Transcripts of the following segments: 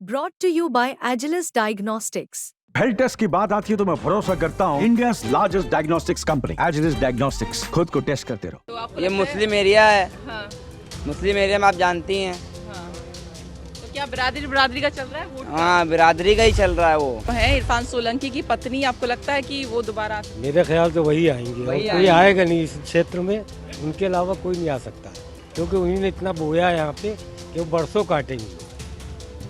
Brought to you by Agilus Diagnostics. Health test की बात आती है तो मैं भरोसा करता हूँ India largest diagnostics company Agilus diagnostics. खुद को टेस्ट करते रहो। तो आपको ये लगता मुस्लिम एरिया है। हाँ, मुस्लिम एरिया में आप जानती हैं। हाँ। तो क्या बिरादरी का चल रहा है वोट? हाँ, बिरादरी का ही चल रहा है वो। है इरफान सोलंकी की पत्नी, आपको लगता है कि वो दोबारा मेरे ख्याल से वही आएंगे और कोई आएगा नहीं इस क्षेत्र में, उनके अलावा कोई नहीं आ सकता क्योंकि उन्होंने इतना बोया है यहाँ पे कि वो बरसों काटेंगे,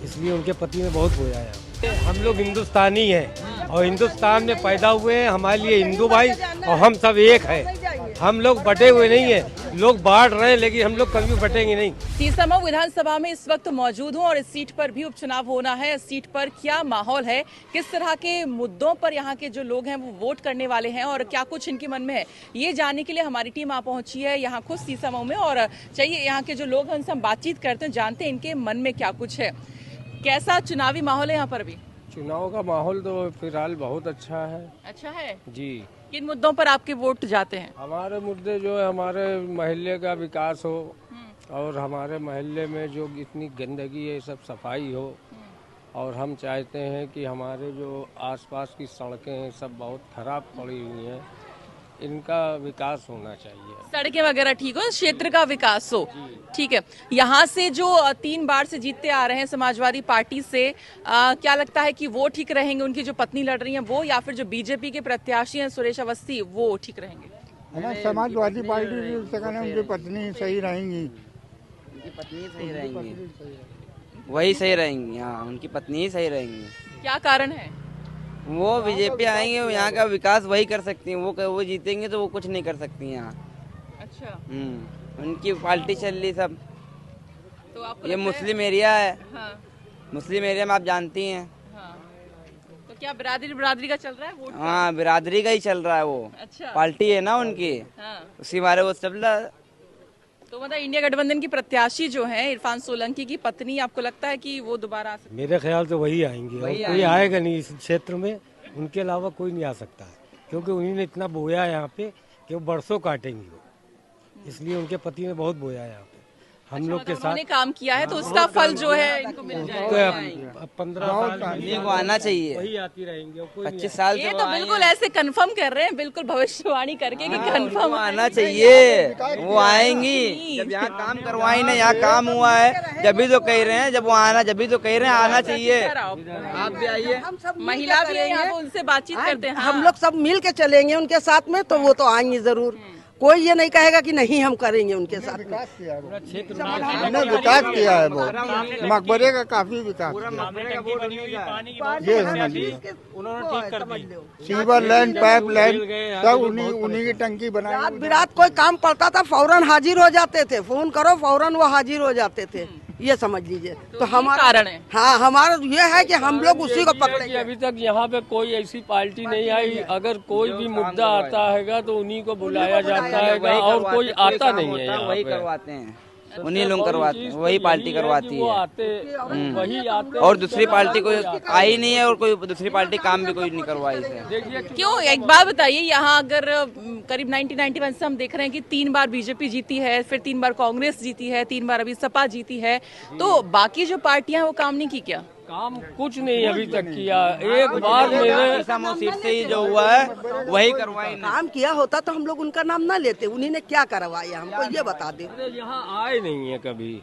इसलिए उनके पति ने बहुत बोया है। हम लोग हिंदुस्तानी हैं और हिंदुस्तान में पैदा हुए हैं, हमारे लिए हिंदू भाई और हम सब एक हैं। हम लोग बटे हुए नहीं हैं, लोग बांट रहे हैं लेकिन हम लोग कभी बटेंगे नहीं। सीसमऊ विधानसभा में इस वक्त मौजूद हूँ और इस सीट पर भी उपचुनाव होना है। इस सीट पर क्या माहौल है, किस तरह के मुद्दों पर यहाँ के जो लोग हैं वो वोट करने वाले हैं और क्या कुछ इनके मन में है, ये जानने के लिए हमारी टीम आ पहुंची है यहाँ खुद सीसमऊ में। और चाहिए यहाँ के जो लोग हैं उनसे हम बातचीत करते हैं, जानते हैं इनके मन में क्या कुछ है। कैसा चुनावी माहौल है यहाँ पर भी? चुनाव का माहौल तो फिलहाल बहुत अच्छा है। अच्छा है जी, किन मुद्दों पर आपके वोट जाते हैं? हमारे मुद्दे जो है हमारे मोहल्ले का विकास हो और हमारे मोहल्ले में जो इतनी गंदगी है सब सफाई हो, और हम चाहते हैं कि हमारे जो आसपास की सड़कें हैं सब बहुत खराब पड़ी हुई हैं, इनका विकास होना चाहिए। सड़कें वगैरह ठीक हो, क्षेत्र का विकास हो। ठीक है, यहाँ से जो 3 बार से जीतते आ रहे हैं समाजवादी पार्टी से, क्या लगता है कि वो ठीक रहेंगे, उनकी जो पत्नी लड़ रही हैं वो, या फिर जो बीजेपी के प्रत्याशी हैं सुरेश अवस्थी वो ठीक रहेंगे? है ना, समाजवादी पार्टी से कहना उनकी पत्नी सही रहेंगी। उनकी पत्नी सही रहेंगी, वही सही रहेंगी। हाँ, उनकी पत्नी ही सही रहेंगी। क्या कारण है? वो बीजेपी आएंगे, यहाँ का विकास वही कर सकती हैं। वो जीतेंगे तो वो कुछ नहीं कर सकती यहाँ। अच्छा, उनकी पार्टी चल रही सब। तो आपको ये लगता है- मुस्लिम एरिया है। हाँ, मुस्लिम एरिया में आप जानती हैं। हाँ। तो क्या बिरादरी का चल रहा है वोट? हाँ, बिरादरी का ही चल रहा है वो। अच्छा, पार्टी है ना उनकी, हाँ। उसी बारे वो चल रहा है। तो मतलब इंडिया गठबंधन की प्रत्याशी जो है इरफान सोलंकी की पत्नी, आपको लगता है कि वो दोबारा आ सकती मेरे ख्याल से वही आएंगे और कोई आएगा नहीं इस क्षेत्र में, उनके अलावा कोई नहीं आ सकता क्योंकि उन्होंने इतना बोया है यहाँ पे कि वो बरसों काटेंगे, इसलिए उनके पति ने बहुत बोया है यहाँ पे। हम लोग के साथ उन्होंने काम किया है तो उसका फल जो है इनको मिल जाएगा। 15 साल इन्हीं को आना चाहिए। वही आती रहेंगी और कोई 25 साल ये से तो बिल्कुल ऐसे कंफर्म कर रहे हैं, बिल्कुल भविष्यवाणी करके कि कंफर्म आना चाहिए। वो आएंगी जब यहाँ काम करवाई ना, यहाँ काम हुआ है जब भी तो कह रहे हैं, जब वो आना जब भी तो कह रहे हैं आना चाहिए। आप भी आइए, महिला भी है यहाँ, तो उनसे बातचीत करते हैं। हम लोग सब मिल के चलेंगे उनके साथ में, तो वो तो आएंगे जरूर। कोई ये नहीं कहेगा कि नहीं हम करेंगे उनके साथ में। हमने विकास किया है, वो मकबरे का काफी विकास किया। ये समझिए, सीवर लाइन, पाइप लाइन सब उन्हीं की टंकी बनाई। रात बिरात कोई काम पड़ता था फौरन हाजिर हो जाते थे, फोन करो फौरन वो हाजिर हो जाते थे, ये समझ लीजिए। तो हमारा कारण है। हाँ, हमारा ये है कि हम लोग उसी को पकड़ेंगे। अभी तक यहाँ पे कोई ऐसी पार्टी नहीं आई, अगर कोई भी मुद्दा आता है तो उन्हीं को बुलाया जाता है और कोई आता नहीं है यहाँ वही पे। करवाते हैं, उन्हीं लोग करवाते हैं, वही पार्टी करवाती वो है। आते वही आते और दूसरी पार्टी कोई आई नहीं है और कोई दूसरी पार्टी काम भी कोई नहीं करवाई है। क्यों, एक बात बताइए, यहाँ अगर करीब 1991 से हम देख रहे हैं कि 3 बार बीजेपी जीती है, फिर 3 बार कांग्रेस जीती है, 3 बार अभी सपा जीती है, तो बाकी जो पार्टियां हैं वो काम नहीं की क्या? काम कुछ नहीं अभी तक किया। एक बार मेरे सीट से ही जो हुआ है वही करवाई नहीं। काम किया होता तो हम लोग उनका नाम ना लेते, उन्हीं ने क्या करवाया हमको ये बता दे। यहाँ आए नहीं है कभी।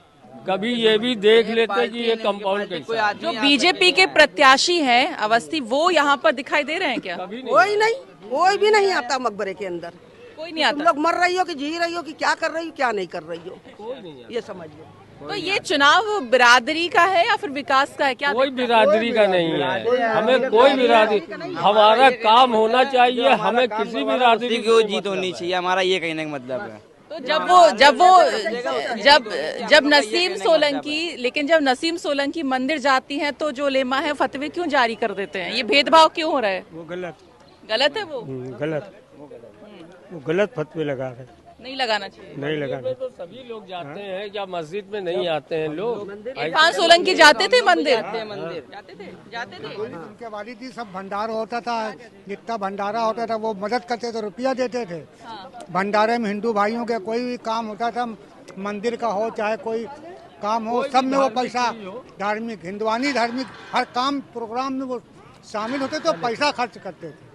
कभी ये भी देख लेते कि ये कंपाउंड कैसा। जो बीजेपी के प्रत्याशी हैं अवस्थी, वो यहाँ पर दिखाई दे रहे हैं क्या? कोई नहीं, कोई भी नहीं आता मकबरे के अंदर। कोई नहीं तुम आता। लोग मर रही हो कि जी रही हो कि क्या कर रही हो क्या नहीं कर रही हो, ये समझिए। तो ये चुनाव बिरादरी का है या फिर विकास का है? क्या कोई बिरादरी का नहीं है, हमें कोई बिरादरी, हमारा काम होना चाहिए, हमें किसी बिरादरी की जीत होनी चाहिए, हमारा ये कहने का मतलब है। तो जब नसीम सोलंकी, लेकिन जब नसीम सोलंकी मंदिर जाती हैं तो जो लेमा है फतवे क्यों जारी कर देते हैं? ये भेदभाव क्यों हो रहा है? वो गलत है वो? गलत फतवे लगा रहे। नहीं लगाना चाहिए। नहीं लगाना तो सभी लोग जाते हैं, क्या मस्जिद में नहीं आते हैं लोग? इरफान सोलंकी जाते थे मंदिर? जाते थे। उनके वालिद ही सब भंडारा होता था, जितना भंडारा होता था वो मदद करते थे, रुपया देते थे। भंडारे में हिंदू भाइयों के कोई भी काम होता था, मंदिर का हो चाहे कोई काम हो, सब में वो पैसा, धार्मिक हिंदुआनी धार्मिक हर काम प्रोग्राम में वो शामिल होते तो पैसा खर्च करते थे,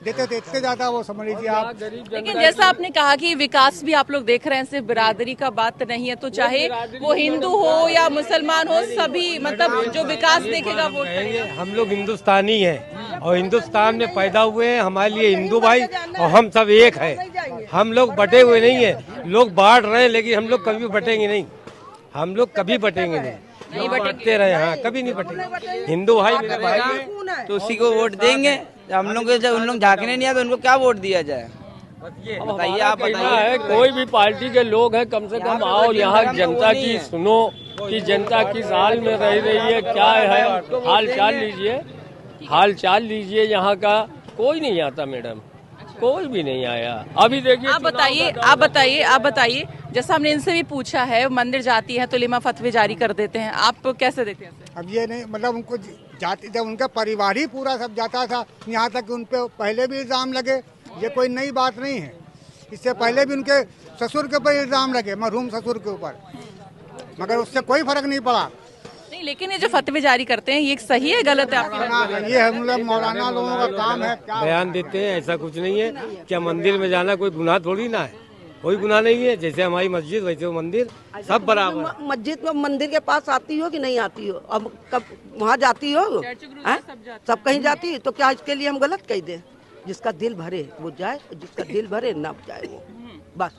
देते थे इतने ज्यादा, वो समझ लीजिए आप। लेकिन जैसा आपने कहा कि विकास भी आप लोग देख रहे हैं, सिर्फ बिरादरी का बात नहीं है, तो चाहे वो हिंदू हो या मुसलमान हो, सभी मतलब जो विकास देखेगा वोट करेगा। हम लोग हिंदुस्तानी हैं और हिंदुस्तान में पैदा हुए हैं, हमारे लिए हिंदू भाई और हम सब एक हैं। हम लोग बटे हुए नहीं हैं, लोग बांट रहे हैं लेकिन हम लोग कभी बटेंगे नहीं, हम लोग कभी बटेंगे नहीं बटते रहे, हाँ कभी नहीं बटेंगे। हिंदू भाई मेरे भाई हैं, तो उसी को वोट देंगे। हम लोग जब उन लोग झांकने नहीं आए तो उनको क्या वोट दिया जाए? बताइए, आप बताइए। कोई भी पार्टी के लोग हैं, कम से कम आओ यहाँ जनता की सुनो कि जनता किस हाल में रह रही है, क्या है, हाल चाल लीजिए यहाँ का। कोई नहीं आता मैडम, कोई भी नहीं आया। अभी देखिए, आप बताइए जैसा हमने इनसे भी पूछा है, मंदिर जाती है तो लिमा फतवे जारी कर देते हैं, आप कैसे देते हैं? अब ये नहीं, मतलब उनको जाति, जब उनका परिवार ही पूरा सब जाता था, यहाँ तक उन पे पहले भी इल्जाम लगे, ये कोई नई बात नहीं है। इससे पहले भी उनके ससुर के ऊपर इल्जाम लगे, मरहूम ससुर के ऊपर, मगर उससे कोई फर्क नहीं पड़ा। नहीं, लेकिन ये जो फतवे जारी करते हैं ये सही है, गलत है आपकी? ये हम लोग मौलाना लोगों का काम है, क्या बयान देते हैं, ऐसा कुछ नहीं है। क्या मंदिर में जाना कोई गुनाह थोड़ी ना है, कोई गुनाह नहीं है। जैसे हमारी मस्जिद वैसे वो मंदिर, सब बराबर। मस्जिद में मंदिर के पास आती हो कि नहीं आती हो? अब कब वहाँ जाती हो? सब कहीं जाती है, तो क्या इसके लिए हम गलत कह दें? जिसका दिल भरे वो जाए, जिसका दिल भरे ना जाए वो, बस।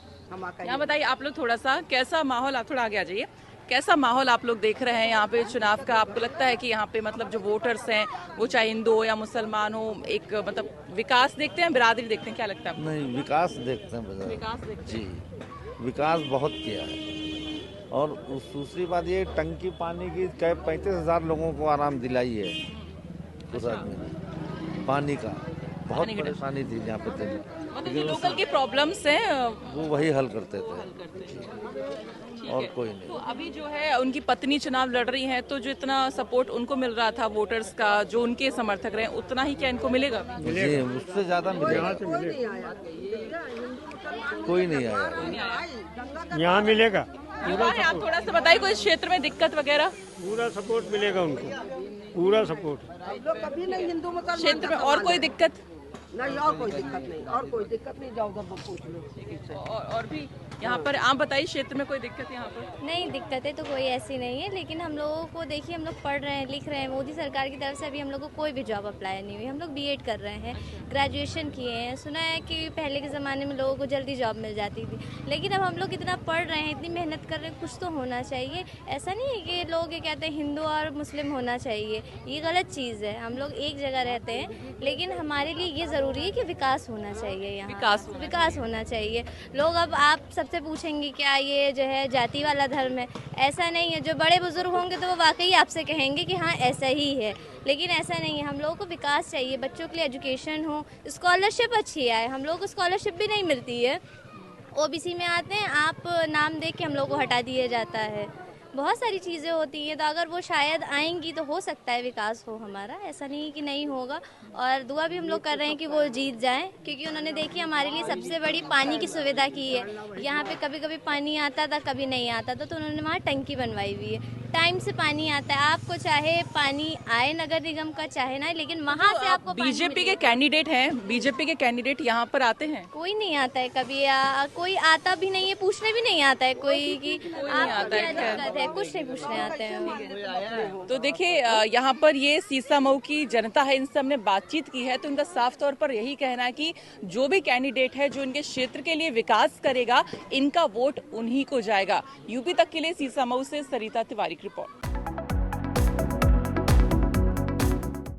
यहाँ बताइए आप लोग थोड़ा सा कैसा माहौल, आप थोड़ा आगे आ जाइए, कैसा माहौल आप लोग देख रहे हैं यहाँ पे चुनाव का? आपको लगता है कि यहाँ पे मतलब जो वोटर्स हैं वो चाहे हिंदू हो या मुसलमान हो, एक मतलब विकास देखते हैं, बिरादरी देखते हैं, क्या लगता है आपको? नहीं, विकास देखते हैं, विकास देखते हैं जी, विकास बहुत किया है। और दूसरी बात ये, टंकी पानी की 35,000 लोगों को आराम दिलाई है उस आदमी ने। पानी का बहुत परेशानी थी यहाँ पे, मतलब जो लोकल की प्रॉब्लम्स हैं वो वही हल करते थे और कोई नहीं। तो अभी जो है उनकी पत्नी चुनाव लड़ रही हैं, तो जो इतना सपोर्ट उनको मिल रहा था वोटर्स का, जो उनके समर्थक रहे, उतना ही क्या इनको मिलेगा? जी, उससे ज्यादा मिलेगा। कोई नहीं आया, यहाँ मिलेगा आप थोड़ा सा बताइए, कोई क्षेत्र में दिक्कत वगैरह? पूरा सपोर्ट मिलेगा उनको, पूरा सपोर्ट। कभी नहीं हिंदू मुसलमान क्षेत्र में और कोई दिक्कत नहीं, और कोई दिक्कत नहीं, और कोई दिक्कत नहीं, जाओ उधर पूछ लो। और भी यहाँ पर आप बताइए, क्षेत्र में कोई दिक्कत यहाँ पर? नहीं, दिक्कतें तो कोई ऐसी नहीं है, लेकिन हम लोगों को देखिए, हम लोग पढ़ रहे हैं, लिख रहे हैं, मोदी सरकार की तरफ से अभी हम लोग को कोई भी जॉब अप्लाई नहीं हुई। हम लोग बीएड कर रहे हैं, ग्रेजुएशन किए हैं। सुना है कि पहले के ज़माने में लोगों को जल्दी जॉब मिल जाती थी, लेकिन अब हम लोग इतना पढ़ रहे हैं, इतनी मेहनत कर रहे हैं, कुछ तो होना चाहिए। ऐसा नहीं है कि लोग ये कहते हैं हिंदू और मुस्लिम होना चाहिए, ये गलत चीज़ है। हम लोग एक जगह रहते हैं, लेकिन हमारे लिए ये ज़रूरी है कि विकास होना चाहिए, यहाँ विकास होना चाहिए। लोग अब आप सबसे पूछेंगे क्या ये जो है जाति वाला धर्म है? ऐसा नहीं है। जो बड़े बुजुर्ग होंगे तो वो वाकई आपसे कहेंगे कि हाँ ऐसा ही है, लेकिन ऐसा नहीं है। हम लोगों को विकास चाहिए, बच्चों के लिए एजुकेशन हो, स्कॉलरशिप अच्छी आए। हम लोगों को स्कॉलरशिप भी नहीं मिलती है, ओबीसी में आते हैं, आप नाम देख के हम लोगों को हटा दिया जाता है। बहुत सारी चीज़ें होती हैं, तो अगर वो शायद आएंगी तो हो सकता है विकास हो हमारा, ऐसा नहीं कि नहीं होगा। और दुआ भी हम लोग कर रहे हैं कि वो जीत जाएं, क्योंकि उन्होंने देखिए हमारे लिए सबसे बड़ी पानी की सुविधा की है। यहाँ पे कभी कभी पानी आता था, कभी नहीं आता था, तो उन्होंने वहाँ टंकी बनवाई हुई है, टाइम से पानी आता है। आपको चाहे पानी आए नगर निगम का चाहे ना, लेकिन वहाँ से आपको बीजेपी के कैंडिडेट हैं, बीजेपी के कैंडिडेट यहाँ पर आते हैं? कोई नहीं आता है कभी, कोई आता भी नहीं है, पूछने भी नहीं आता है कोई कि आपको क्या दिक्कत है, कुछ नहीं पूछने आते हैं। तो देखिए यहाँ पर ये सीसामऊ की जनता है, इनसे हमने बातचीत की है, तो उनका साफ तौर पर यही कहना है कि जो भी कैंडिडेट है जो इनके क्षेत्र के लिए विकास करेगा, इनका वोट उन्हीं को जाएगा। यूपी तक के लिए सीसामऊ से सरिता तिवारी की रिपोर्ट।